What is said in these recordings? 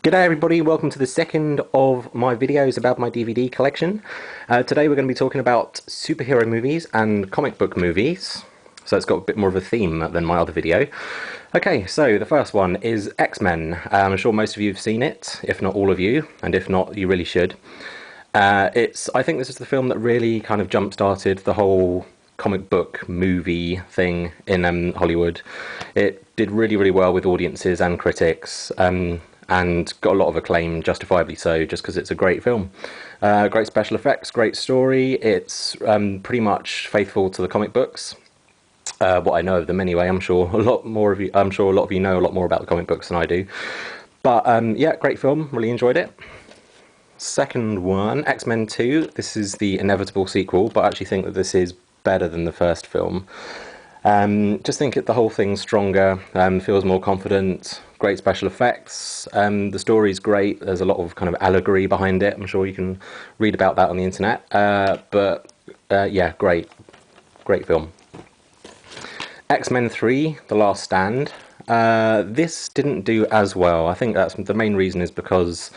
G'day everybody, welcome to the second of my videos about my DVD collection. Today we're going to be talking about superhero movies and comic book movies, so it's got a bit more of a theme than my other video. Okay, so the first one is X-Men. I'm sure most of you have seen it, if not all of you, and if not, you really should. I think this is the film that really kind of jump-started the whole comic book movie thing in Hollywood. It did really, really well with audiences and critics. And got a lot of acclaim, justifiably so, just because it's a great film. Great special effects, great story. It's pretty much faithful to the comic books. What I know of them anyway. I'm sure a lot of you know a lot more about the comic books than I do. But yeah, great film. Really enjoyed it. Second one, X-Men 2. This is the inevitable sequel, but I actually think that this is better than the first film. Just think the whole thing's stronger, feels more confident, great special effects, the story's great, there's a lot of kind of allegory behind it, I'm sure you can read about that on the internet, yeah, great film. X-Men 3, The Last Stand. This didn't do as well. I think that's the main reason is because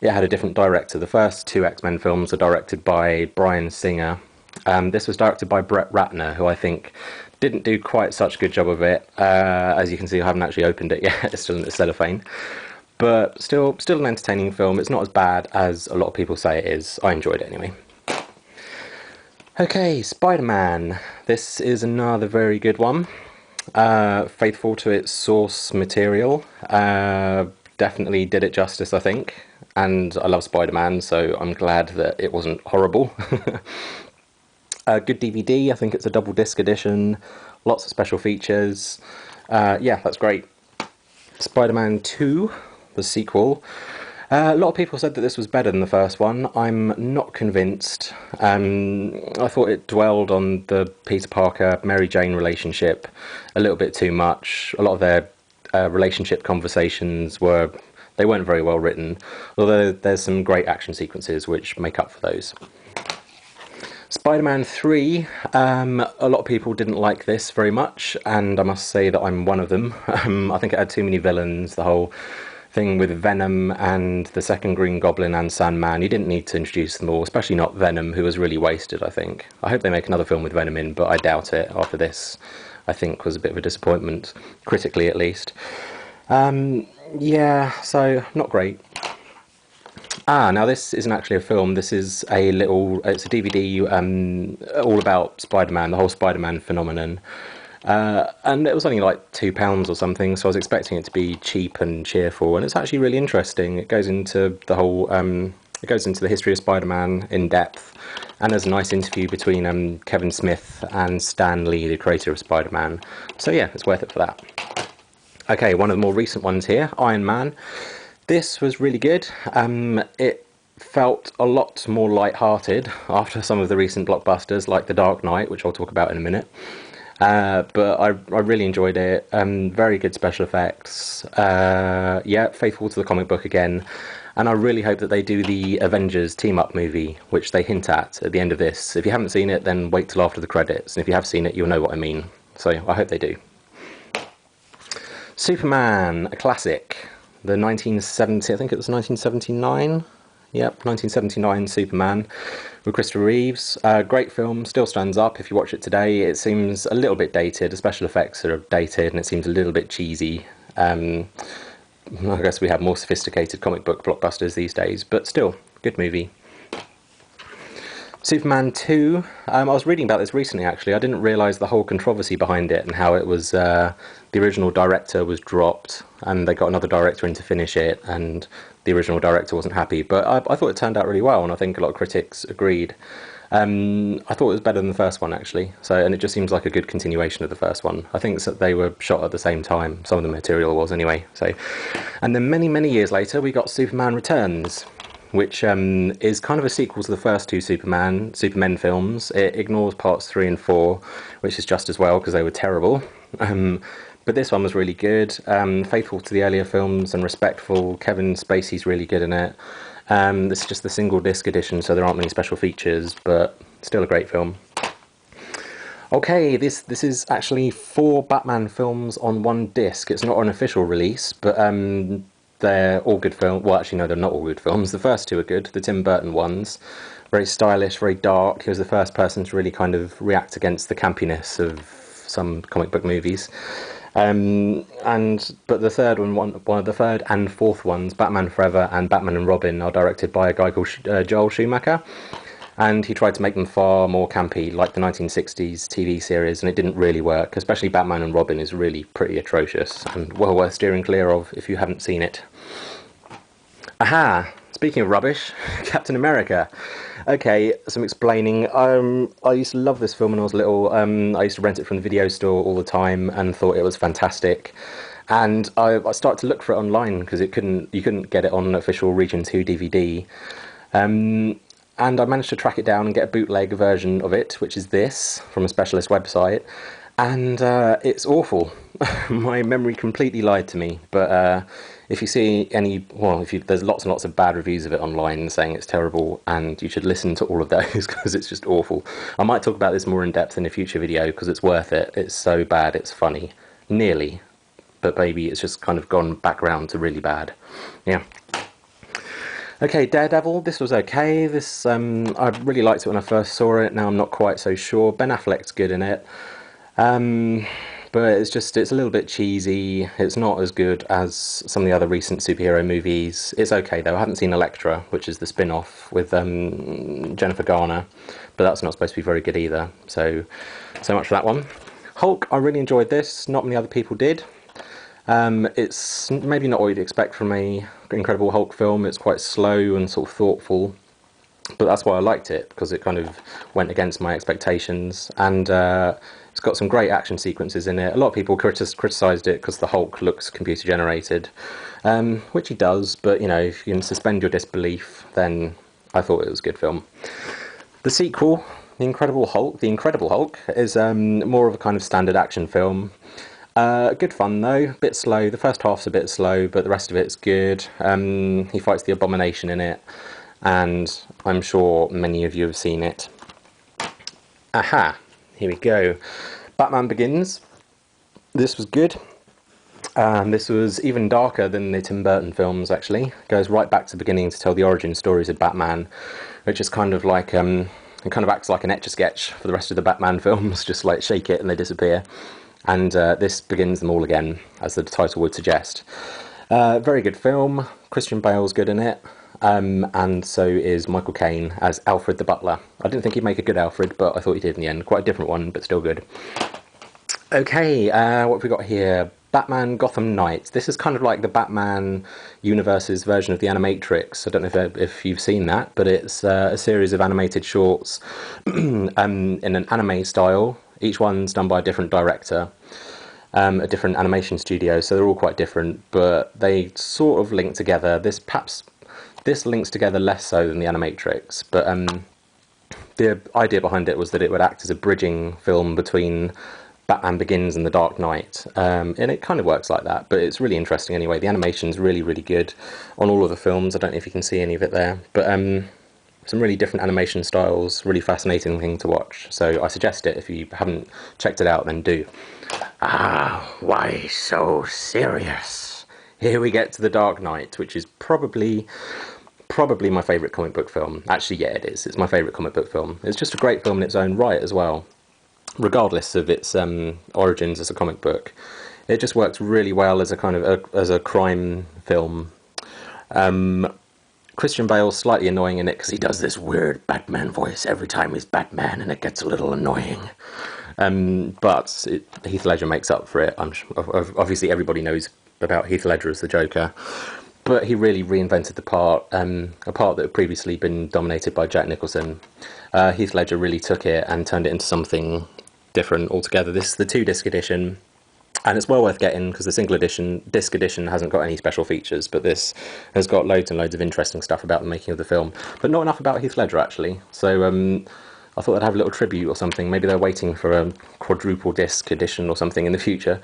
it had a different director. The first two X-Men films are directed by Bryan Singer. This was directed by Brett Ratner, who I think didn't do quite such a good job of it. As you can see, I haven't actually opened it yet. It's still in the cellophane. But still an entertaining film. It's not as bad as a lot of people say it is. I enjoyed it anyway. Okay, Spider-Man. This is another very good one. Faithful to its source material. Definitely did it justice, I think. And I love Spider-Man, so I'm glad that it wasn't horrible. Good DVD, I think it's a double disc edition, lots of special features. Yeah, that's great. Spider-Man 2, the sequel. A lot of people said that this was better than the first one. I'm not convinced. I thought it dwelled on the Peter Parker, Mary Jane relationship a little bit too much. A lot of their relationship conversations weren't very well written, although there's some great action sequences which make up for those. Spider-Man 3, a lot of people didn't like this very much, and I must say that I'm one of them. I think it had too many villains, the whole thing with Venom and the second Green Goblin and Sandman. You didn't need to introduce them all, especially not Venom, who was really wasted, I think. I hope they make another film with Venom in, but I doubt it after this. I think was a bit of a disappointment, critically at least. Yeah, so not great. Now this isn't actually a film, this is it's a DVD all about Spider-Man, the whole Spider-Man phenomenon. And it was only like £2 or something, so I was expecting it to be cheap and cheerful, and it's actually really interesting. It goes into the whole, it goes into the history of Spider-Man in depth, and there's a nice interview between Kevin Smith and Stan Lee, the creator of Spider-Man. So yeah, it's worth it for that. Okay, one of the more recent ones here, Iron Man. This was really good. It felt a lot more light-hearted after some of the recent blockbusters like The Dark Knight, which I'll talk about in a minute. But I really enjoyed it. Very good special effects. Yeah, faithful to the comic book again. And I really hope that they do the Avengers team-up movie, which they hint at the end of this. If you haven't seen it, then wait till after the credits. And if you have seen it, you'll know what I mean. So I hope they do. Superman, a classic. The 1970, I think it was 1979. Yep, 1979 Superman with Christopher Reeves. Great film, still stands up if you watch it today. It seems a little bit dated, the special effects are dated, and it seems a little bit cheesy. I guess we have more sophisticated comic book blockbusters these days, but still, good movie. Superman 2, I was reading about this recently actually. I didn't realise the whole controversy behind it and how it was, the original director was dropped and they got another director in to finish it, and the original director wasn't happy. But I thought it turned out really well, and I think a lot of critics agreed. I thought it was better than the first one actually, and it just seems like a good continuation of the first one. I think that they were shot at the same time, some of the material was anyway. And then many years later we got Superman Returns, which is kind of a sequel to the first two Supermen films. It ignores parts 3 and 4, which is just as well because they were terrible. But this one was really good, faithful to the earlier films and respectful. Kevin Spacey's really good in it. This is just the single disc edition, so there aren't many special features, but still a great film. Okay, this is actually 4 Batman films on one disc. It's not an official release, but They're all good films. Well, actually, no, they're not all good films. The first two are good, the Tim Burton ones. Very stylish, very dark. He was the first person to really kind of react against the campiness of some comic book movies. But the third one of the third and fourth ones, Batman Forever and Batman and Robin, are directed by a guy called Joel Schumacher. And he tried to make them far more campy, like the 1960s TV series, and it didn't really work. Especially Batman and Robin is really pretty atrocious and well worth steering clear of if you haven't seen it. Aha! Speaking of rubbish, Captain America. Okay, some explaining. I used to love this film when I was little. I used to rent it from the video store all the time and thought it was fantastic. And I started to look for it online because you couldn't get it on an official Region 2 DVD. And I managed to track it down and get a bootleg version of it, which is this, from a specialist website. And it's awful. My memory completely lied to me. But if you see there's lots and lots of bad reviews of it online saying it's terrible, and you should listen to all of those because it's just awful. I might talk about this more in depth in a future video because it's worth it. It's so bad, it's funny. Nearly. But maybe it's just kind of gone back round to really bad. Yeah. Okay, Daredevil, this was okay. I really liked it when I first saw it. Now I'm not quite so sure. Ben Affleck's good in it. But it's a little bit cheesy. It's not as good as some of the other recent superhero movies. It's okay though. I haven't seen Elektra, which is the spin-off with Jennifer Garner, but that's not supposed to be very good either. So much for that one. Hulk, I really enjoyed this. Not many other people did. It's maybe not what you'd expect from a Incredible Hulk film. It's quite slow and sort of thoughtful, but that's why I liked it, because it kind of went against my expectations, and it's got some great action sequences in it. A lot of people criticised it because the Hulk looks computer generated, which he does, but you know, if you can suspend your disbelief, then I thought it was a good film. The sequel, The Incredible Hulk, is more of a kind of standard action film. Good fun though, a bit slow. The first half's a bit slow, but the rest of it's good. He fights the Abomination in it, and I'm sure many of you have seen it. Aha, here we go. Batman Begins. This was good. This was even darker than the Tim Burton films, actually. Goes right back to the beginning to tell the origin stories of Batman, which is kind of like, it kind of acts like an Etch-a-Sketch for the rest of the Batman films, just like shake it and they disappear. And this begins them all again, as the title would suggest. Very good film. Christian Bale's good in it, and so is Michael Caine as Alfred the Butler. I didn't think he'd make a good Alfred, but I thought he did in the end. Quite a different one, but still good. Okay, what have we got here? Batman Gotham Knights. This is kind of like the Batman universe's version of the Animatrix. I don't know if you've seen that, but it's a series of animated shorts in an anime style. Each one's done by a different director, a different animation studio, so they're all quite different, but they sort of link together. This links together less so than the Animatrix, but the idea behind it was that it would act as a bridging film between Batman Begins and The Dark Knight, and it kind of works like that, but it's really interesting anyway. The animation's really, really good on all of the films. I don't know if you can see any of it there, but some really different animation styles, really fascinating thing to watch. So I suggest it. If you haven't checked it out, then do. Ah, why so serious? Here we get to The Dark Knight, which is probably my favourite comic book film. Actually, yeah, it is. It's my favourite comic book film. It's just a great film in its own right as well, regardless of its origins as a comic book. It just works really well as a kind of as a crime film. Christian Bale's slightly annoying in it because he does this weird Batman voice every time he's Batman, and it gets a little annoying. But Heath Ledger makes up for it. Obviously, everybody knows about Heath Ledger as the Joker, but he really reinvented the part, a part that had previously been dominated by Jack Nicholson. Heath Ledger really took it and turned it into something different altogether. This is the 2-disc edition. And it's well worth getting because the single disc edition hasn't got any special features, but this has got loads and loads of interesting stuff about the making of the film, but not enough about Heath Ledger actually. So I thought I'd have a little tribute or something. Maybe they're waiting for a quadruple disc edition or something in the future.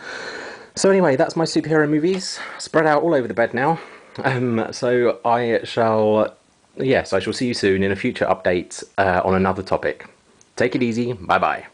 So anyway, that's my superhero movies spread out all over the bed now. So I shall see you soon in a future update on another topic. Take it easy. Bye bye.